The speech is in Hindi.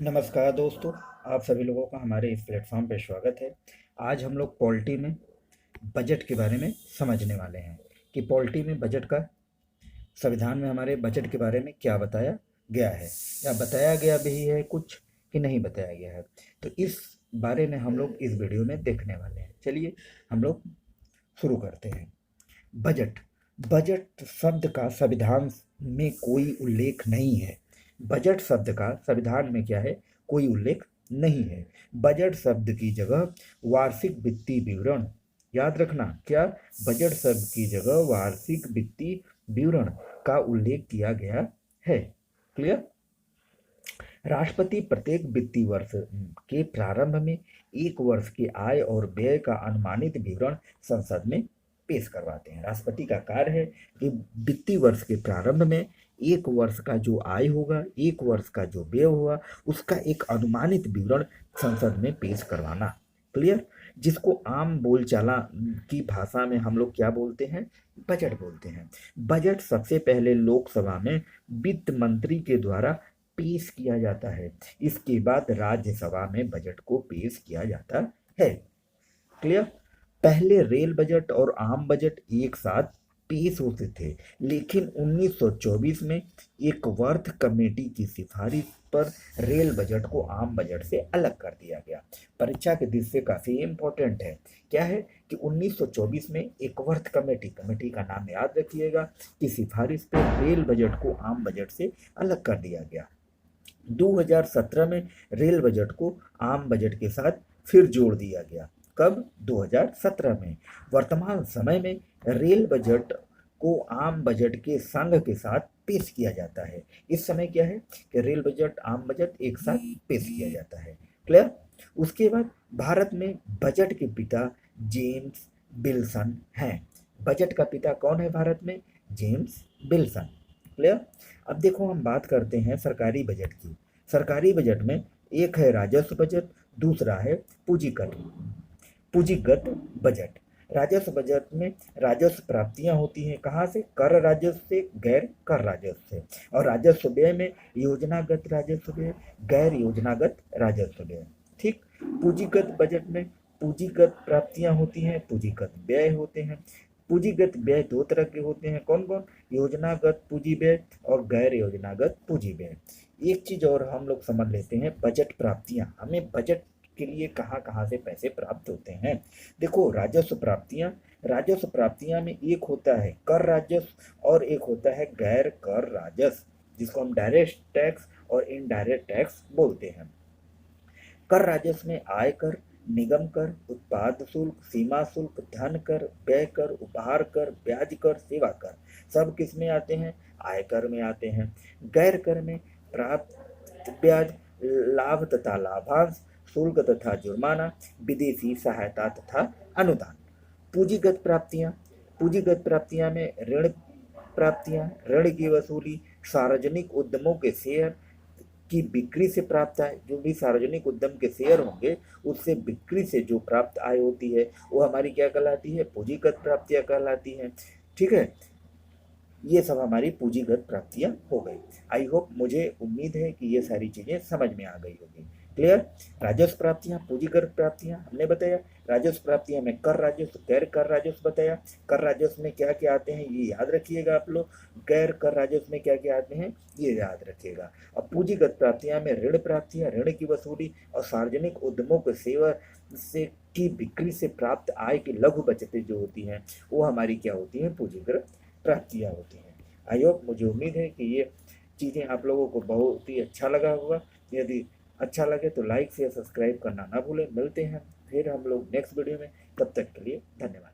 नमस्कार दोस्तों। आप सभी लोगों का हमारे इस प्लेटफॉर्म पे स्वागत है। आज हम लोग पॉलिटी में बजट के बारे में समझने वाले हैं कि पॉलिटी में बजट का संविधान में हमारे बजट के बारे में क्या बताया गया है, या बताया गया भी है कुछ कि नहीं बताया गया है। तो इस बारे में हम लोग इस वीडियो में देखने वाले हैं। चलिए हम लोग शुरू करते हैं। बजट बजट शब्द का संविधान में कोई उल्लेख नहीं है। बजट शब्द का संविधान में क्या है, कोई उल्लेख नहीं है। बजट शब्द की जगह वार्षिक वित्तीय विवरण, याद रखना, क्या, बजट शब्द की जगह वार्षिक वित्तीय विवरण का उल्लेख किया गया है। क्लियर। राष्ट्रपति प्रत्येक वित्तीय वर्ष के प्रारंभ में एक वर्ष के आय और व्यय का अनुमानित विवरण संसद में पेश करवाते हैं। राष्ट्रपति का कार्य है कि वित्तीय वर्ष के प्रारंभ में एक वर्ष का जो आय होगा, एक वर्ष का जो व्यय होगा, उसका एक अनुमानित विवरण संसद में पेश करवाना। क्लियर। जिसको आम बोलचाला की भाषा में हम लोग क्या बोलते हैं, बजट बोलते हैं। बजट सबसे पहले लोकसभा में वित्त मंत्री के द्वारा पेश किया जाता है। इसके बाद राज्यसभा में बजट को पेश किया जाता है। क्लियर। पहले रेल बजट और आम बजट एक साथ पेश होते थे, लेकिन 1924 में एक वर्थ कमेटी की सिफारिश पर रेल बजट को आम बजट से अलग कर दिया गया। परीक्षा के दृष्टि से काफी इंपॉर्टेंट है। क्या है कि 1924 में एक वर्थ कमेटी कमेटी का नाम याद रखिएगा, की सिफारिश पर रेल बजट को आम बजट से अलग कर दिया गया। 2017 में रेल बजट को आम बजट के साथ फिर जोड़ दिया गया। कब? 2017 में। वर्तमान समय में रेल बजट को आम बजट के संग के साथ पेश किया जाता है। इस समय क्या है कि रेल बजट आम बजट एक साथ पेश किया जाता है। क्लियर। उसके बाद भारत में बजट के पिता जेम्स विल्सन हैं। बजट का पिता कौन है भारत में? James Wilson. क्लियर। अब देखो हम बात करते हैं सरकारी बजट की। सरकारी बजट में एक है राजस्व बजट, दूसरा है पूंजीगत पूंजीगत बजट। राजस्व बजट में राजस्व प्राप्तियां होती हैं कहाँ से? कर राजस्व से, गैर कर राजस्व से। और राजस्व व्यय में योजनागत राजस्व व्यय, गैर योजनागत राजस्व व्यय। ठीक। पूंजीगत बजट में पूंजीगत प्राप्तियां होती हैं, पूंजीगत व्यय होते हैं। पूंजीगत व्यय दो तरह के होते हैं, कौन कौन? योजनागत पूंजी व्यय और गैर योजनागत पूंजी व्यय। एक चीज और हम लोग समझ लेते हैं, बजट प्राप्तियां। हमें बजट के लिए कहाँ कहाँ से पैसे प्राप्त होते हैं। देखो राजस्व प्राप्तियां में एक होता है कर राजस्व और एक होता है गैर कर राजस्व, जिसको हम डायरेक्ट टैक्स और इनडायरेक्ट टैक्स बोलते हैं। कर राजस्व में आय कर, निगम कर, उत्पाद शुल्क, सीमा शुल्क, धन कर, व्यय कर, उपहार कर, ब्याज कर, सेवा कर, सब किस में आते हैं? आयकर में आते हैं। गैर कर में प्राप्त ब्याज, लाभ तथा लाभांश, शुल्क तथा जुर्माना, विदेशी सहायता तथा अनुदान। पूंजीगत प्राप्तियां पूंजीगत प्राप्तियां में ऋण प्राप्तियां, ऋण की वसूली, सार्वजनिक उद्यमों के शेयर की बिक्री से प्राप्त आय। जो भी सार्वजनिक उद्यम के शेयर होंगे उससे बिक्री से जो प्राप्त आय होती है वो हमारी क्या कहलाती है? पूंजीगत प्राप्तियां कहलाती हैं। ठीक है। ये सब हमारी पूंजीगत प्राप्तियां हो गई। आई होप, मुझे उम्मीद है कि ये सारी चीजें समझ में आ गई होगी। क्लियर। राजस्व प्राप्तियां, पूंजीगत प्राप्तियां हमने बताया। राजस्व प्राप्तियां में कर राजस्व, गैर कर राजस्व बताया। कर राजस्व में क्या क्या आते हैं ये याद रखिएगा आप लोग। गैर कर राजस्व में क्या क्या आते हैं ये याद रखिएगा। अब पूंजीगत प्राप्तियां में ऋण प्राप्तियां, ऋण की वसूली और सार्वजनिक उद्यमों के सेवा से की बिक्री से प्राप्त आय की लघु बचतें जो होती हैं वो हमारी क्या होती हैं? पूंजीगत प्राप्तियां होती हैं। आई होप, मुझे उम्मीद है कि ये चीज़ें आप लोगों को बहुत ही अच्छा लगा होगा। यदि अच्छा लगे तो लाइक शेयर सब्सक्राइब करना ना भूलें। मिलते हैं फिर हम लोग नेक्स्ट वीडियो में। तब तक के लिए धन्यवाद।